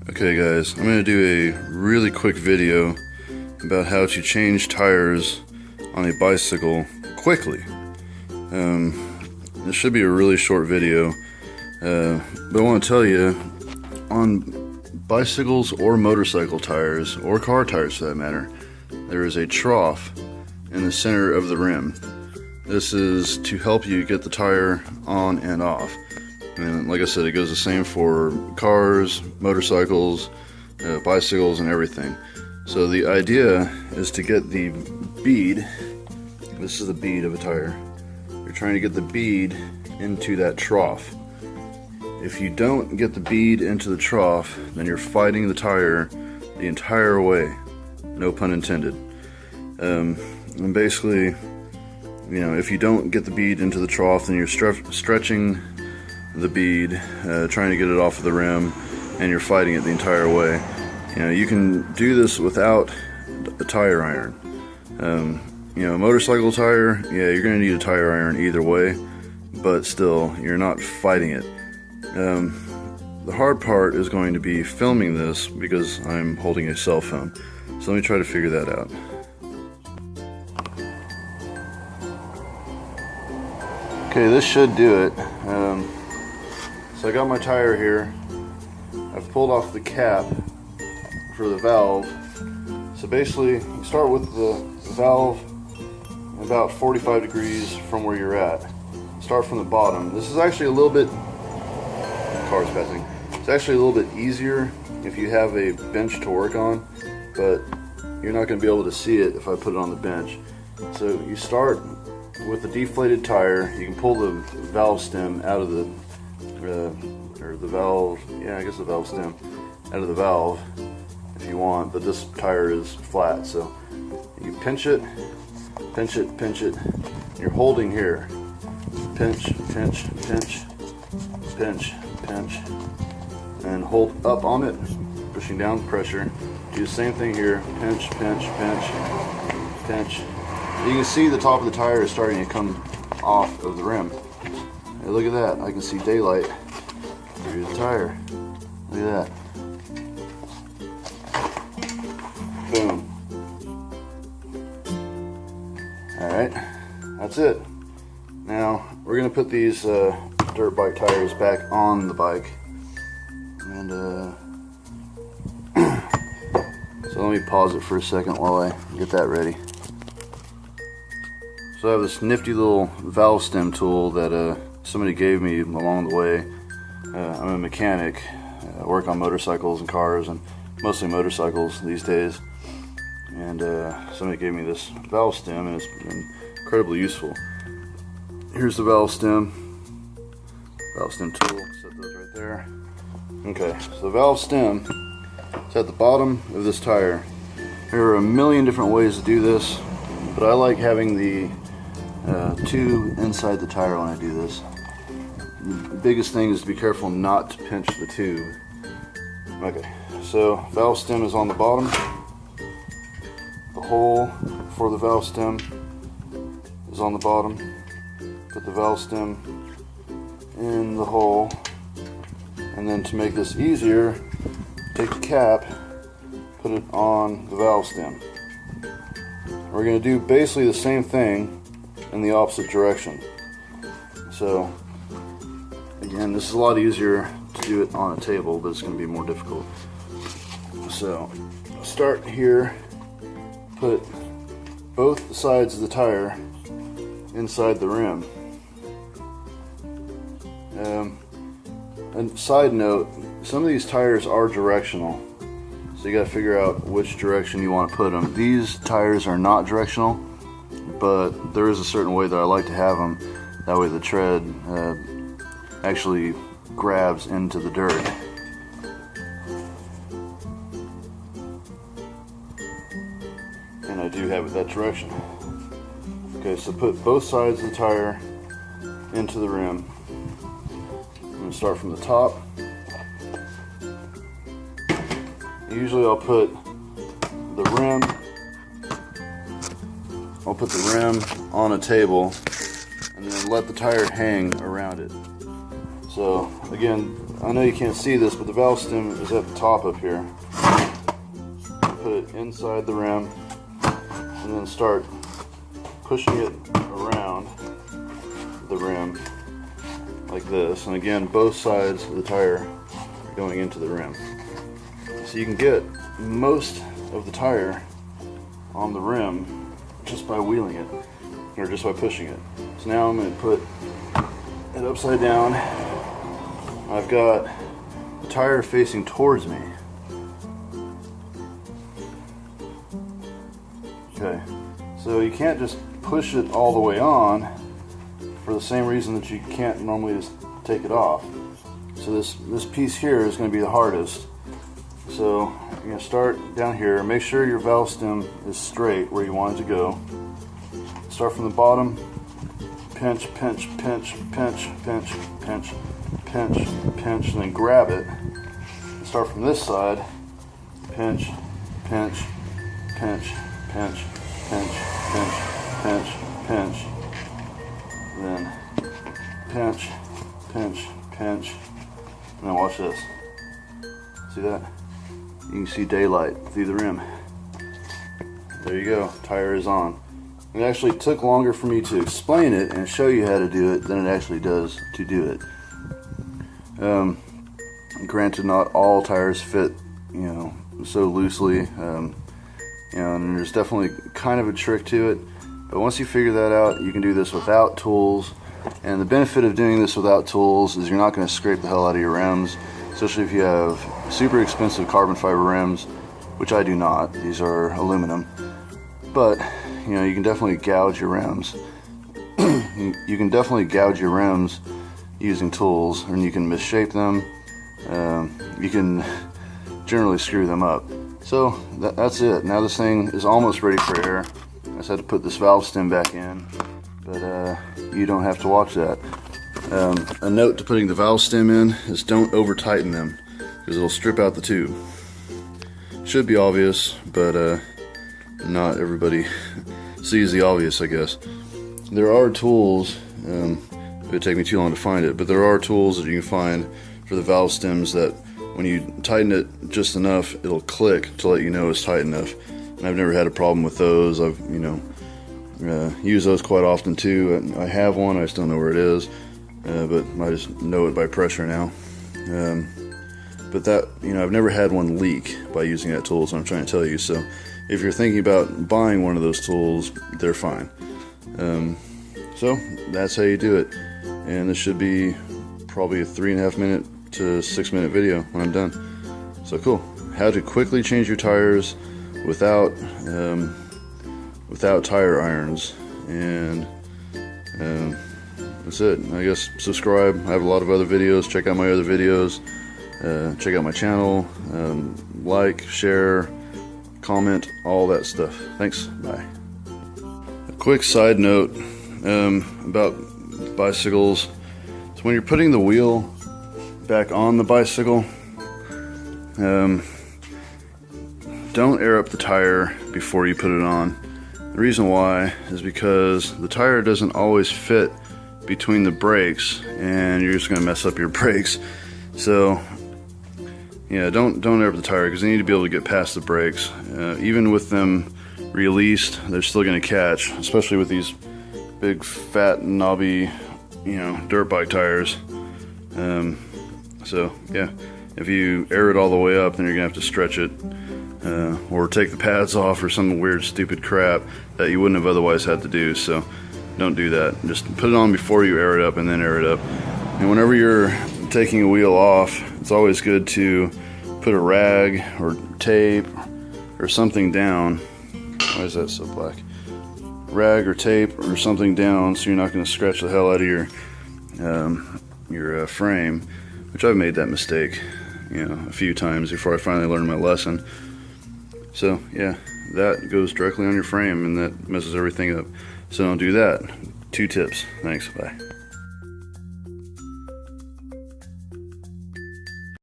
Okay guys, I'm going to do a really quick video about how to change tires on a bicycle quickly. This should be a really short video, but I want to tell you, on bicycles or motorcycle tires, or car tires for that matter, there is a trough in the center of the rim. This is to help you get the tire on and off. And like I said, it goes the same for cars, motorcycles, bicycles, and everything. So the idea is to get the bead. This is the bead of a tire. You're trying to get the bead into that trough. If you don't get the bead into the trough, then you're fighting the tire the entire way. No pun intended. And basically, you know, if you don't get the bead into the trough, then you're stretching the bead, trying to get it off of the rim, and you're fighting it the entire way. You know, you can do this without a tire iron. You know, motorcycle tire, yeah, you're going to need a tire iron either way, but still, you're not fighting it. The hard part is going to be filming this because I'm holding a cell phone. So let me try to figure that out. Okay, this should do it. So I got my tire here. I've pulled off the cap for the valve. So basically, you start with the valve about 45 degrees from where you're at. Start from the bottom. This is actually a little bit, car's passing. It's actually a little bit easier if you have a bench to work on, but you're not going to be able to see it if I put it on the bench. So you start with the deflated tire. You can pull the valve stem out of the or the valve, yeah, I guess the valve stem out of the valve if you want, but this tire is flat, so you pinch it, pinch it, pinch it. You're holding here. Pinch, pinch, pinch, pinch, pinch, and hold up on it, pushing down pressure. Do the same thing here. Pinch, pinch, pinch, pinch. You can see the top of the tire is starting to come off of the rim. Hey, look at that. I can see daylight through the tire. Look at that. Boom. Alright, that's it. Now, we're going to put these dirt bike tires back on the bike. And, so let me pause it for a second while I get that ready. So I have this nifty little valve stem tool that somebody gave me along the way. I'm a mechanic. I work on motorcycles and cars, and mostly motorcycles these days. And somebody gave me this valve stem, and it's been incredibly useful. Here's the valve stem tool. Set those right there. Okay, so the valve stem is at the bottom of this tire. There are a million different ways to do this, but I like having the tube inside the tire when I do this. The biggest thing is to be careful not to pinch the tube. Okay, so valve stem is on the bottom. The hole for the valve stem is on the bottom. Put the valve stem in the hole, and then to make this easier, take the cap, put it on the valve stem. We're going to do basically the same thing in the opposite direction. So again, this is a lot easier to do it on a table, but it's going to be more difficult. So start here, put both sides of the tire inside the rim. And side note, some of these tires are directional, so you got to figure out which direction you want to put them. These tires are not directional, but there is a certain way that I like to have them. That way the tread actually grabs into the dirt. And I do have it that direction. Okay, so put both sides of the tire into the rim. I'm going to start from the top. Usually I'll put the rim on a table, and and then let the tire hang around it. So again, I know you can't see this, but the valve stem is at the top up here. Put it inside the rim and then start pushing it around the rim like this. And again, both sides of the tire are going into the rim. So you can get most of the tire on the rim just by wheeling it, or just by pushing it. So now I'm going to put it upside down. I've got the tire facing towards me. Okay, so you can't just push it all the way on for the same reason that you can't normally just take it off. So this piece here is going to be the hardest. So you're going to start down here. Make sure your valve stem is straight where you want it to go. Start from the bottom. Pinch, pinch, pinch, pinch, pinch, pinch, pinch, pinch, and then grab it. Start from this side. Pinch, pinch, pinch, pinch, pinch, pinch, pinch, pinch. Then pinch, pinch, pinch, and then watch this. See that? You can see daylight through the rim. There you go, tire is on. It actually took longer for me to explain it and show you how to do it than it actually does to do it. Granted, not all tires fit, so loosely, and there's definitely kind of a trick to it. But once you figure that out, you can do this without tools. And the benefit of doing this without tools is you're not going to scrape the hell out of your rims, especially if you have super expensive carbon fiber rims, which I do not. These are aluminum. But you can definitely gouge your rims. You can definitely gouge your rims using tools, and you can misshape them. You can generally screw them up. So that's it. Now this thing is almost ready for air. I just had to put this valve stem back in, but you don't have to watch that. A note to putting the valve stem in is don't over tighten them, because it'll strip out the tube. Should be obvious, but not everybody sees the obvious, I guess. There are tools, it would take me too long to find it, but there are tools that you can find for the valve stems that when you tighten it just enough, it'll click to let you know it's tight enough. And I've never had a problem with those. I've used those quite often too. I have one, I just don't know where it is, but I just know it by pressure now. But that, I've never had one leak by using that tool, so I'm trying to tell you. So if you're thinking about buying one of those tools, they're fine. So that's how you do it. And this should be probably a 3.5 minute to 6 minute video when I'm done. So cool. How to quickly change your tires without tire irons. And that's it. I guess subscribe. I have a lot of other videos. Check out my other videos. Check out my channel. Like, share, comment, all that stuff. Thanks. Bye. A quick side note about bicycles. So when you're putting the wheel back on the bicycle, don't air up the tire before you put it on. The reason why is because the tire doesn't always fit between the brakes, and you're just going to mess up your brakes. So yeah, don't air up the tire, because you need to be able to get past the brakes. Even with them released, they're still going to catch, especially with these big fat knobby dirt bike tires. So yeah, if you air it all the way up, then you're gonna have to stretch it, or take the pads off, or some weird stupid crap that you wouldn't have otherwise had to do. So don't do that. Just put it on before you air it up, and then air it up. And whenever you're taking a wheel off, it's always good to put a rag or tape or something down. Why is that so black? Rag or tape or something down, so you're not going to scratch the hell out of your frame, which I've made that mistake a few times before I finally learned my lesson. So yeah, that goes directly on your frame, and that messes everything up. So don't do that. 2 tips. Thanks. Bye.